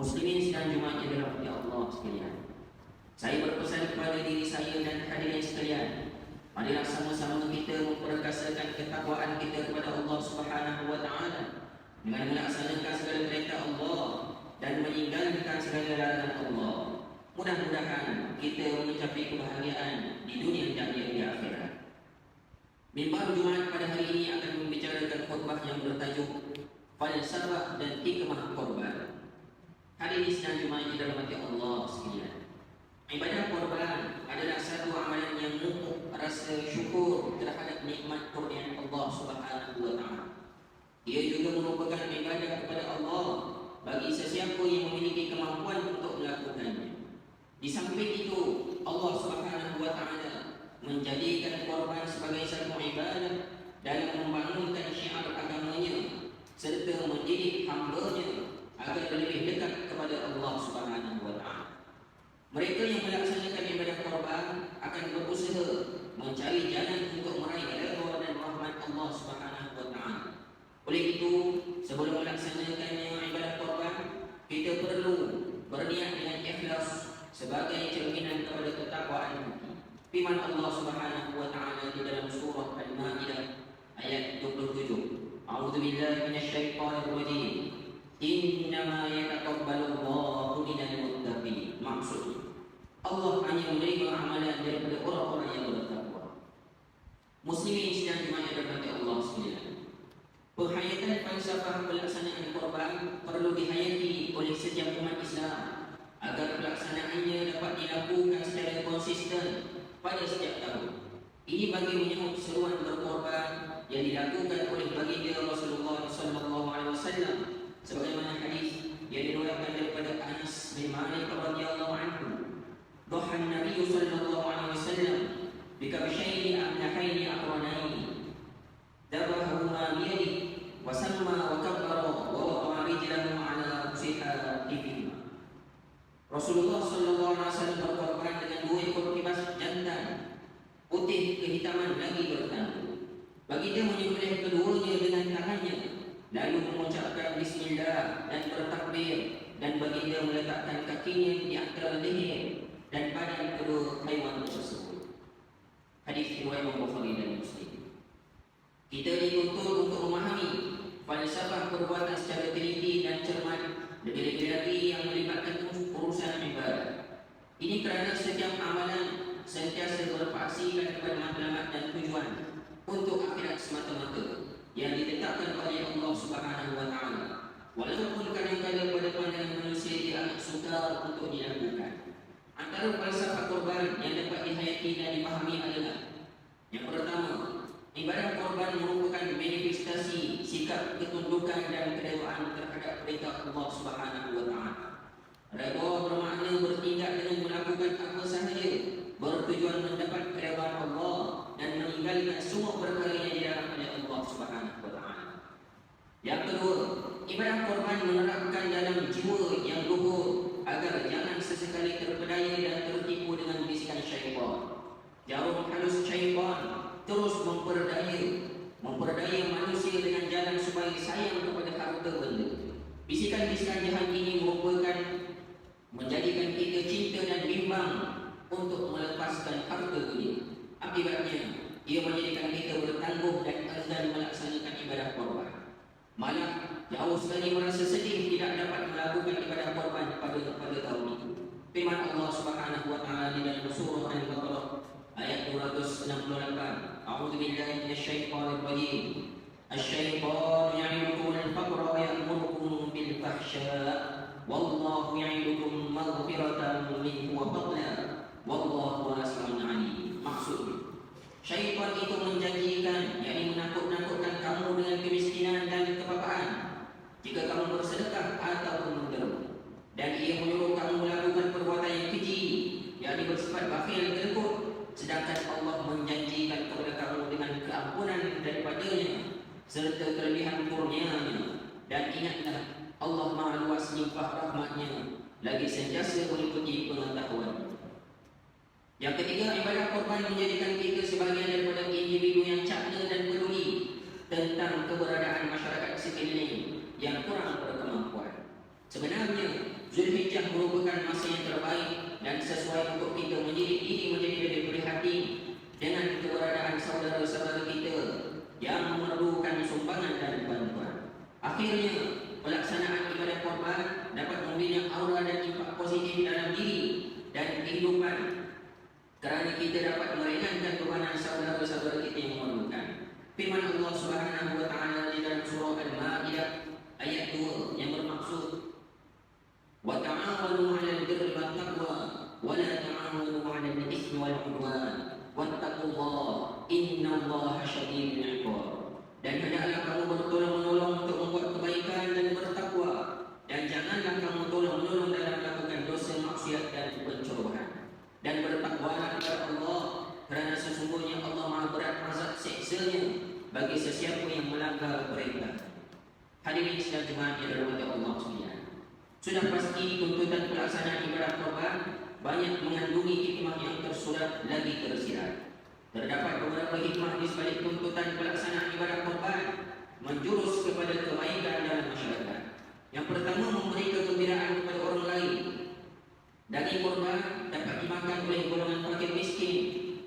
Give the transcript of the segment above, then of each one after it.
Muslimin sedang Jumaat yang dirahmati Allah sekalian. Saya berpesan kepada diri saya dan hadirin sekalian, marilah sama-sama kita memperkasakan ketakwaan kita kepada Allah Subhanahu wa taala dengan melaksanakan segala perintah Allah dan meninggalkan segala larangan Allah. Mudah-mudahan kita mencapai kebahagiaan di dunia dan di akhirat. Mimbar Jumaat pada hari ini akan membicarakan khutbah yang bertajuk Falsafah dan Hikmah Korban. Hari ini sedang Jumaat yang dirahmati Allah sekalian. Ibadah korban adalah satu amalan yang memupuk rasa syukur terhadap nikmat kurnia Allah Subhanahu wa taala. Ia juga merupakan ibadah kepada Allah bagi sesiapa yang memiliki kemampuan untuk melakukannya. Di samping itu, Allah Subhanahu wa taala menjadikan korban sebagai satu ibadah dalam membangunkan syiar agamanya serta mendidik hamba-Nya agar lebih dekat kepada Allah Subhanahu wa taala. Mereka yang melaksanakan ibadah korban akan berusaha mencari jalan untuk meraih redha dan rahmat Allah Subhanahu wa taala. Oleh itu, sebelum melaksanakannya ibadah korban, kita perlu berniat dengan ikhlas sebagai cerminan kepada ketakwaan hati. Firman Allah Subhanahu wa taala di dalam surah Al-Maidah ayat 27. A'udzu billahi minasyaitonir rajim. Innama yataqabbalullahu minal muttaqin. Maksud Allah hanya menerima amalan daripada orang-orang yang bertakwa. Muslimin sedang dimana dirahmati Allah sekalian. Penghayatan falsafah pelaksanaan korban perlu dihayati oleh setiap umat Islam agar pelaksanaannya dapat dilakukan secara konsisten pada setiap tahun. Ini bagi menyambut seruan berkorban yang dilakukan oleh baginda Rasulullah sallallahu alaihi wasallam sebagaimana hadis yang diriwayatkan daripada Anas bin Malik radhiyallahu anhu. Dhaha an-nabiy sallallahu alaihi wasallam bikabshaini amlahaini aqranaini dabahuma biyadihi wa samma wa kabbara wa wada'a rijlahu ala sihatifihima. Rasulullah sallallahu alaihi wasallam berkorban dengan dua ekor kibas jantan putih kehitaman lagi bertanduk. Baginda menyembelih keduanya dengan tangannya, lalu mengucapkan bismillah dan bertakbir, dan baginda meletakkan kakinya di antara leher dan badan kedua haiwan tersebut. Hadis riwayat Bukhari dan Muslim. Kita dituntut untuk memahami falsafah perbuatan secara teliti dan cermat, lebih-lebih lagi yang melibatkan urusan ibadah. Ini kerana setiap amalan sentiasa berpaksikan kepada matlamat dan tujuan untuk akhirat semata-mata yang ditetapkan oleh Allah Subhanahu wa taala. Walaupun kadang-kadang pada pandangan manusia dianggap sukar untuk dilakukan. Antara falsafah korban yang dapat dihayati dan dipahami adalah: yang pertama, ibadah korban merupakan manifestasi sikap ketundukan dan kedewaan terhadap perintah Allah Subhanahu wa taala. Redha bermakna bertindak dengan melakukan apa sahaja bertujuan mendapat keredaan Allah dan meninggalkan semua perkara yang dilarang oleh Allah Subhanahu wa taala. Yang kedua, ibadah korban menerapkan dalam jiwa yang luhur agar jangan sesekali terpedaya dan tertipu dengan bisikan syaitan. Jarum halus syaitan terus memperdaya manusia dengan jalan supaya sayang kepada harta benda. Bisikan-bisikan jahat ini merupakan menjadikan kita cinta dan bimbang untuk melepaskan harta dunia. Akibatnya, ia menjadikan kita bertangguh dan enggan melaksanakan ibadah korban. Malah jauh sekali merasa sedih tidak dapat melakukan ibadah korban pada tahun itu. Firman Allah Subhanahu wa taala di dalam surah Al-Baqarah ayat 268. A'udzu billahi minasyaitonir rajim. Asy-syaitanu ya'idukum al-faqra wa ya'murukum bil fahsya' wallahu ya'idukum maghfiratan minhu wa fadlan wallahu wasi'un 'alim. Maksudnya, syaitan itu menjanjikan, yakni menakut-nakutkan kamu dengan kemiskinan dan kebapaan jika kamu bersedekah ataupun menderma, dan ia menyuruh kamu melakukan perbuatan yang keji, yakni bersifat bakhil terikut, sedangkan Allah menjanjikan kepada kamu dengan keampunan daripadanya serta kelebihan kurnia-Nya. Dan ingatlah, Allah Maha Luas limpah rahmat-Nya, lagi sentiasa meliputi pengetahuan. Yang ketiga, ibadah korban menjadikan kita sebahagian daripada individu yang cakna dan peduli tentang keberadaan masyarakat sekeliling yang kurang berkemampuan. Sebenarnya, Zulhijjah merupakan masa yang terbaik dan sesuai untuk kita menjadi lebih prihatin dengan keberadaan saudara-saudara kita yang memerlukan sumbangan dan bantuan. Akhirnya, pelaksanaan ibadah korban dapat membina aura dan impak positif dalam diri dan kehidupan, kerana kita dapat meringankan bebanan saudara-saudara kita yang memerlukan. Firman Allah Subhanahu wa taala di dalam surah Al-Maidah ayat 2 yang bermaksud wa ta'awanu 'alal birri wat taqwa wa la ta'awanu 'alal itsmi wal 'udwan wattaqullaha innallaha syadidul 'iqab. Dan hendaklah kamu bertolong-menolong untuk membuat kebaikan dan bertakwa, dan janganlah kamu tolong-menolong dalam melakukan dosa, maksiat dan pencobaan. Dan bertakwalah kepada Allah, kerana sesungguhnya Allah Maha berat azab siksanya bagi sesiapa yang melanggar perintah. Hadirin sekalian jemaat yang dirahmati Allah sekalian, sudah pasti tuntutan pelaksanaan ibadah korban banyak mengandungi hikmah yang tersurat lagi tersirat. Terdapat beberapa hikmah di sebalik tuntutan pelaksanaan ibadah korban menjurus kepada kebaikan dalam masyarakat. Yang pertama, memberi kegembiraan kepada orang lain. Daging korban dapat dimakan oleh golongan fakir miskin,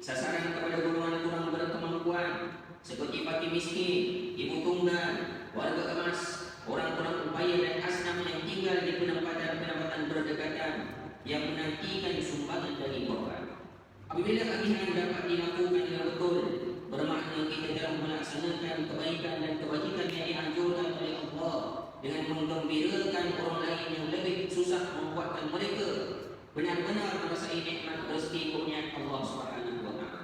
sasaran kepada golongan kurang berkemampuan seperti fakir miskin, ibu tunggal, warga emas, orang-orang upaya dan asnaf yang tinggal di penempatan-penempatan berdekatan yang menantikan sumbangan daging korban. Apabila agihan dapat dilakukan dengan betul, bermakna kita telah melaksanakan kebaikan dan kebajikan yang dianjurkan oleh Allah dengan menggembirakan orang lain yang lebih susah, membuatkan mereka benar-benar merasai nikmat rezeki kurnia Allah Subhanahu wa taala.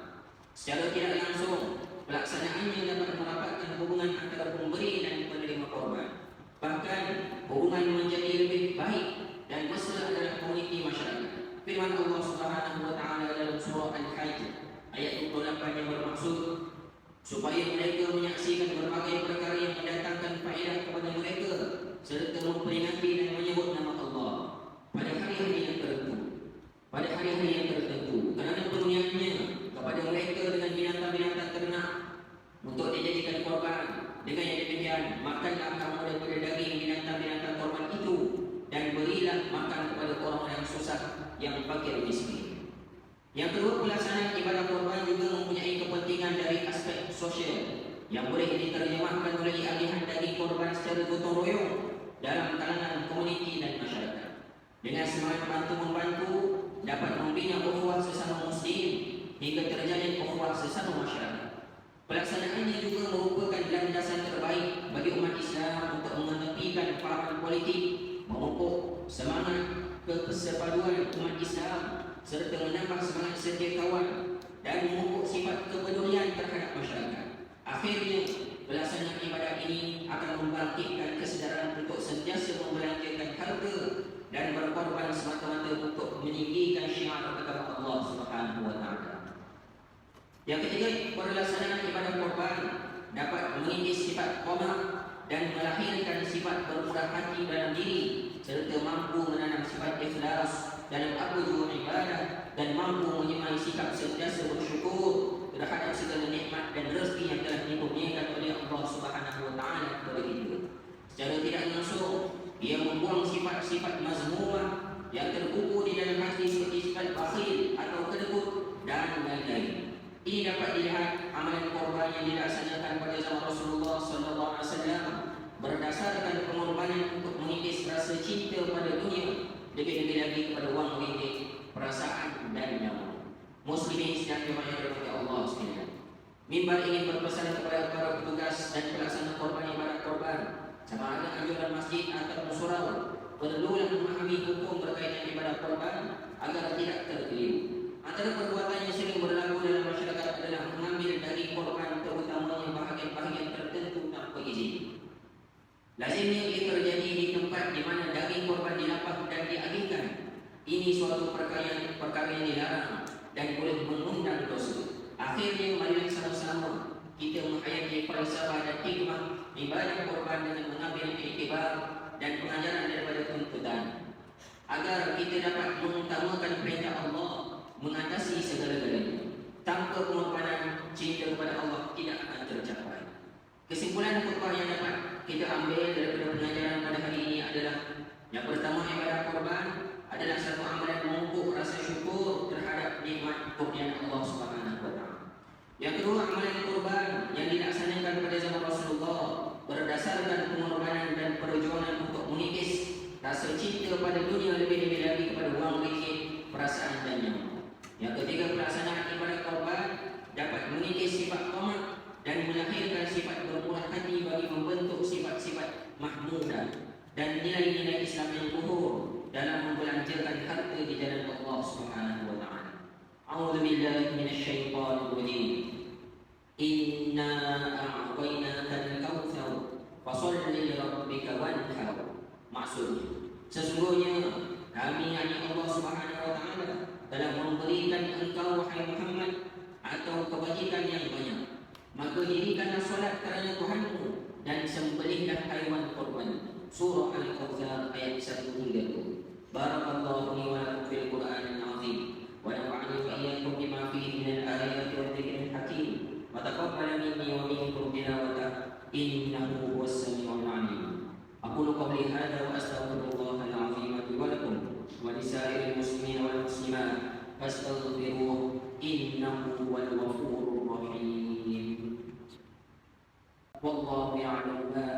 Secara tidak langsung, pelaksanaannya dapat merapatkan hubungan antara pemberi dan penerima korban. Bahkan hubungan menjadi lebih baik dan mesra adalah komuniti masyarakat. Firman Allah Subhanahu wa taala dalam surah Al-Hajj ayat 28 yang bermaksud supaya mereka menyaksikan berbagai perkara yang mendatangkan faedah kepada mereka serta memperingati dan menyebut nama Allah pada hari-hari yang tertentu. Kerana penghuniannya kepada mereka dengan binatang-binatang ternak untuk dijadikan korban. Dengan yang demikian, makanlah kamu daripada daging binatang-binatang korban itu dan berilah makan kepada orang yang susah, yang fakir miskin. Yang kedua, pelaksanaan ibadah korban juga mempunyai kepentingan dari aspek sosial yang boleh diterjemahkan oleh alihan daging korban secara gotong royong dalam kalangan komuniti dan masyarakat. Dengan semangat bantu-membantu dapat membina ukhuwah sesama muslim hingga terjalin ukhuwah sesama masyarakat. Pelaksanaannya juga merupakan landasan terbaik bagi umat Islam untuk mengetepikan fahaman politik, memupuk semangat kepersepaduan umat Islam serta menambah semangat setia kawan dan memupuk sifat kepedulian terhadap masyarakat. Akhirnya, pelaksanaan ibadah ini akan membangkitkan kesedaran untuk sentiasa membelanjakan harta dan berkorban semata-mata untuk meninggikan syiar agama Allah Subhanahu wa taala. Yang ketiga, pelaksanaan ibadah korban dapat mengikis sifat qamah dan melahirkan sifat bermurah hati dalam diri serta mampu menanam sifat ikhlas dalam akhlak ibadah dan mampu menyimai sikap sentiasa bersyukur terhadap segala nikmat dan rezeki yang telah dikurniakan oleh Allah Subhanahu wa taala kepada kita. Secara tidak langsung, ia membuang sifat-sifat mazmumah yang terkumpul di dalam hati seperti sifat bakhil atau kedekut dan lain-lain. Ini dapat dilihat amalan korban yang dilaksanakan pada zaman Rasulullah SAW berdasarkan pengorbanan untuk mengikis rasa cinta pada dunia, lebih-lebih lagi kepada wang ringgit, perasaan dan nyawa. Muslimin sedang dirahmati Allah sekalian, mimbar ingin berpesan kepada para petugas dan pelaksana korban ibadah korban, sama ada anjuran masjid atau surau, perlulah memahami hukum berkaitan ibadah korban agar tidak terkeliru. Antara perbuatan yang sering berlaku dalam masyarakat adalah mengambil daging korban, terutamanya bahagian-bahagian tertentu tanpa izin. Lazimnya ia terjadi di tempat di mana daging korban dilapah dan diagihkan. Ini suatu perkara yang dilarang dan boleh mengundang dosa. Akhirnya, marilah sama-sama kita menghayati falsafah dan hikmah ibadah korban dengan mengambil iktibar dan pengajaran daripada tuntutan, agar kita dapat mengutamakan perintah Allah mengatasi segala-galanya. Tanpa pengorbanan, cinta kepada Allah tidak akan tercapai. Kesimpulan khutbah yang dapat kita ambil daripada pengajaran pada hari ini adalah Yang pertama, ibadah korban adalah satu amalan memupuk rasa syukur terhadap nikmat kurniaan Allah Subhanahu wa taala. Yang kedua, amalan korban yang dilaksanakan pada zaman Rasulullah berdasarkan pengorbanan dan perjuangan untuk mengikis rasa cinta pada dunia, lebih-lebih lagi kepada wang ringgit, perasaan dan nyawa. Yang ketiga, pelaksanaan ibadah korban dapat mengikis sifat tamak dan melahirkan sifat bermurah hati bagi membentuk sifat-sifat mahmudah dan nilai-nilai Islam yang luhur dalam membelanjakan harta di jalan Allah Subhanahu wa taala. A'udzu billahi minasyaitonir rajim. Inna a'tainaka al-kautsar fasholli li rabbika wanhar. Maksudnya, sesungguhnya kami yakni Allah Subhanahu wa taala telah memberikan engkau wahai Muhammad atau kebajikan yang banyak. Maka dirikanlah solat kerana Tuhanmu dan sembelihlah haiwan kurban. Surah Al-Kautsar ayat 1 hingga 2. Barakallahu li wa lakum fil Qur'anil azim wa nafa'ani wa iyyakum bima fihi minal ayati wa dzikril hakim wa taqabbal minni wa minkum tilawatahu innahu huwas samiul alim. Aqulu qawli hadza wa astaghfirullahal azim li wa lakum wa lisairil muslimin wal muslimat fastaghfiruhu innahu huwal ghafurur rahim. Wallahu ya'lamu ma